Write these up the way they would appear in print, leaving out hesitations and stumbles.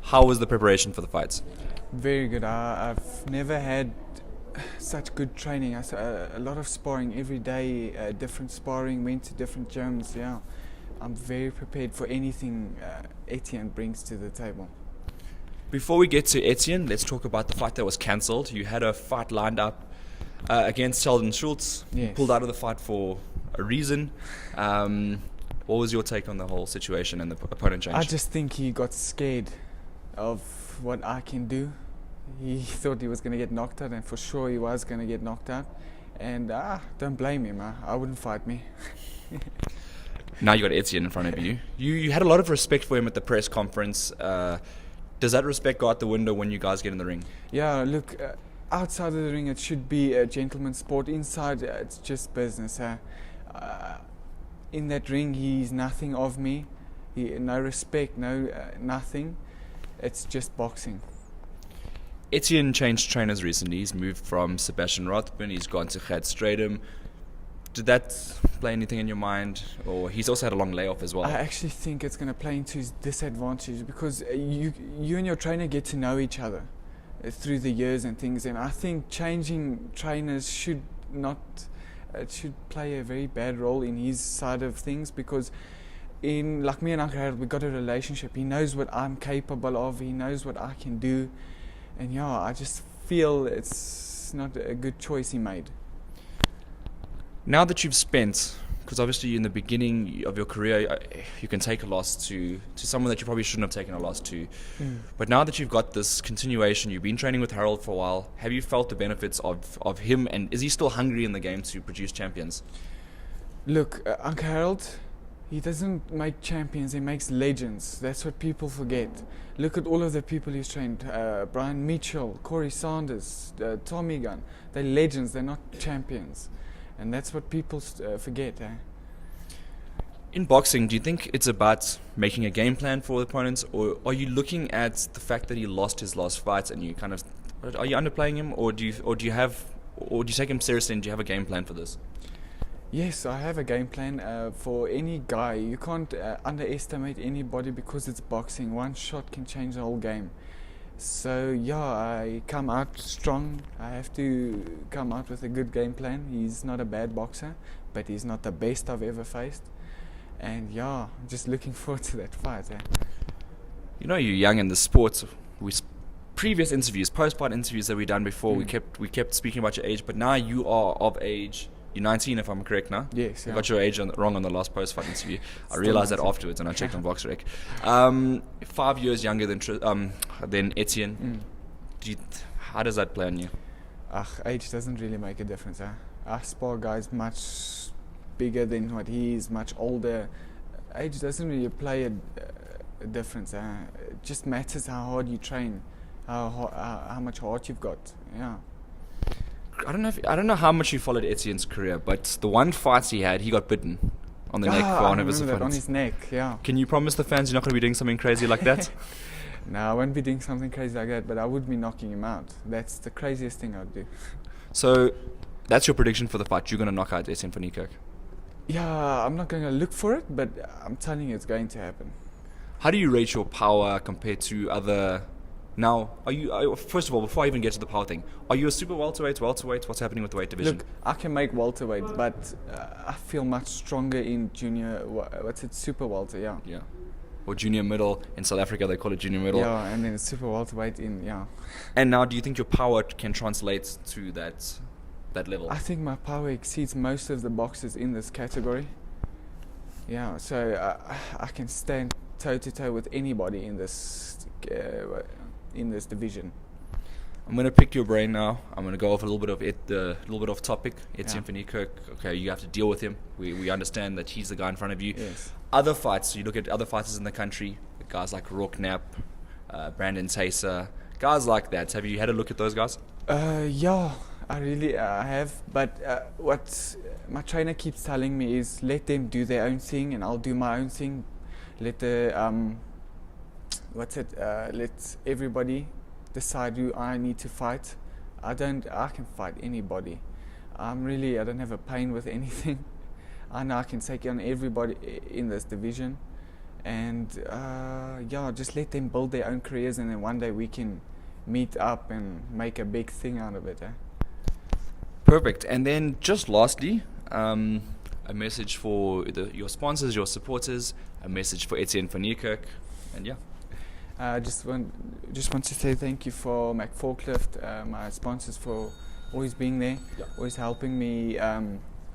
How was the preparation for the fights? Very good. I've never had such good training. A lot of sparring every day, different sparring, went to different gyms. Yeah, I'm very prepared for anything Etienne brings to the table. Before we get to Etienne, let's talk about the fight that was cancelled. You had a fight lined up against Tristan Truter. Yes. Pulled out of the fight for a reason. What was your take on the whole situation and the opponent change? I just think he got scared of what I can do. He thought he was going to get knocked out, and for sure he was going to get knocked out. And don't blame him. I wouldn't fight me. Now you got Etienne in front of you. You had a lot of respect for him at the press conference. Does that respect go out the window when you guys get in the ring? Yeah, look, outside of the ring it should be a gentleman's sport. Inside it's just business. In that ring he's nothing of me. No respect, no nothing. It's just boxing. Etienne changed trainers recently. He's moved from Sebastian Rothman. He's gone to Gert Stradum. Did that play anything in your mind? Or he's also had a long layoff as well. I actually think it's going to play into his disadvantage because you and your trainer get to know each other through the years and things. And I think changing trainers should play a very bad role in his side of things, because like me and Uncle Harold, we got a relationship. He knows what I'm capable of. He knows what I can do. And yeah, I just feel it's not a good choice he made. Now that you've spent, because obviously in the beginning of your career, you can take a loss to someone that you probably shouldn't have taken a loss to. But now that you've got this continuation, you've been training with Harold for a while, have you felt the benefits of him, and is he still hungry in the game to produce champions? Look, Uncle Harold, he doesn't make champions, he makes legends. That's what people forget. Look at all of the people he's trained. Brian Mitchell, Corey Sanders, Tommy Gunn. They're legends, they're not champions. And that's what people forget. In boxing, do you think it's about making a game plan for the opponents, or are you looking at the fact that he lost his last fight and you are you underplaying him, or do you take him seriously, and do you have a game plan for this? Yes, I have a game plan for any guy. You can't underestimate anybody because it's boxing. One shot can change the whole game. So yeah, I come out strong. I have to come out with a good game plan. He's not a bad boxer, but he's not the best I've ever faced. And yeah, I'm just looking forward to that fight. You know, you're young in the sport. Previous interviews, post-fight interviews that we've done before, we kept speaking about your age, but now you are of age. You're 19, if I'm correct now? Yes. You Yeah. got your age wrong on the last post-fight interview. I realized that afterwards, and I checked on VoxRec. 5 years younger than Etienne. How does that play on you? Age doesn't really make a difference. I spar guys much bigger than what he is, much older. Age doesn't really play a difference. It just matters how hard you train, how much heart you've got. Yeah. I don't know how much you followed Etienne's career, but the one fight he had, he got bitten on the neck for one of his opponents. On his neck, yeah. Can you promise the fans you're not going to be doing something crazy like that? No, I won't be doing something crazy like that, but I would be knocking him out. That's the craziest thing I'd do. So, that's your prediction for the fight. You're going to knock out Etienne for Niekerk. Yeah, I'm not going to look for it, but I'm telling you it's going to happen. How do you rate your power compared to other... Now, first of all, before I even get to the power thing, are you a super welterweight? What's happening with the weight division? Look, I can make welterweight, but I feel much stronger in junior, super welter, yeah. Yeah. Or junior middle. In South Africa, they call it junior middle. Yeah, and then super welterweight yeah. And now, do you think your power can translate to that level? I think my power exceeds most of the boxers in this category. Yeah, so I can stand toe-to-toe with anybody in this division. I'm going to pick your brain now. I'm going to go off a little bit of topic. Etienne for Niekerk. Okay, you have to deal with him. We understand that he's the guy in front of you. Yes. Other fights, you look at other fighters in the country, guys like Rourke Knapp, Brandon Taser, guys like that. Have you had a look at those guys? Yeah, I have. But what my trainer keeps telling me is let them do their own thing and I'll do my own thing. Let everybody decide who I need to fight. I can fight anybody. I don't have a pain with anything. I know I can take on everybody in this division, and just let them build their own careers, and then one day we can meet up and make a big thing out of it. Perfect. And then just lastly, a message for your sponsors, your supporters, a message for Etienne, for Niekerk, and yeah. Just want to say thank you for Mac Forklift, my sponsors, for always being there, always helping me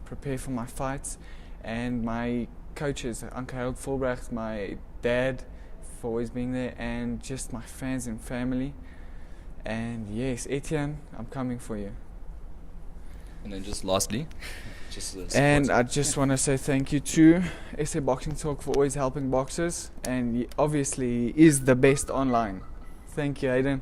prepare for my fights, and my coaches, Uncle Harold Fulbrecht, my dad, for always being there, and just my fans and family. And yes, Etienne, I'm coming for you. And then just lastly, and I just want to say thank you to SA Boxing Talk for always helping boxers, and he obviously is the best online. Thank you, Aiden.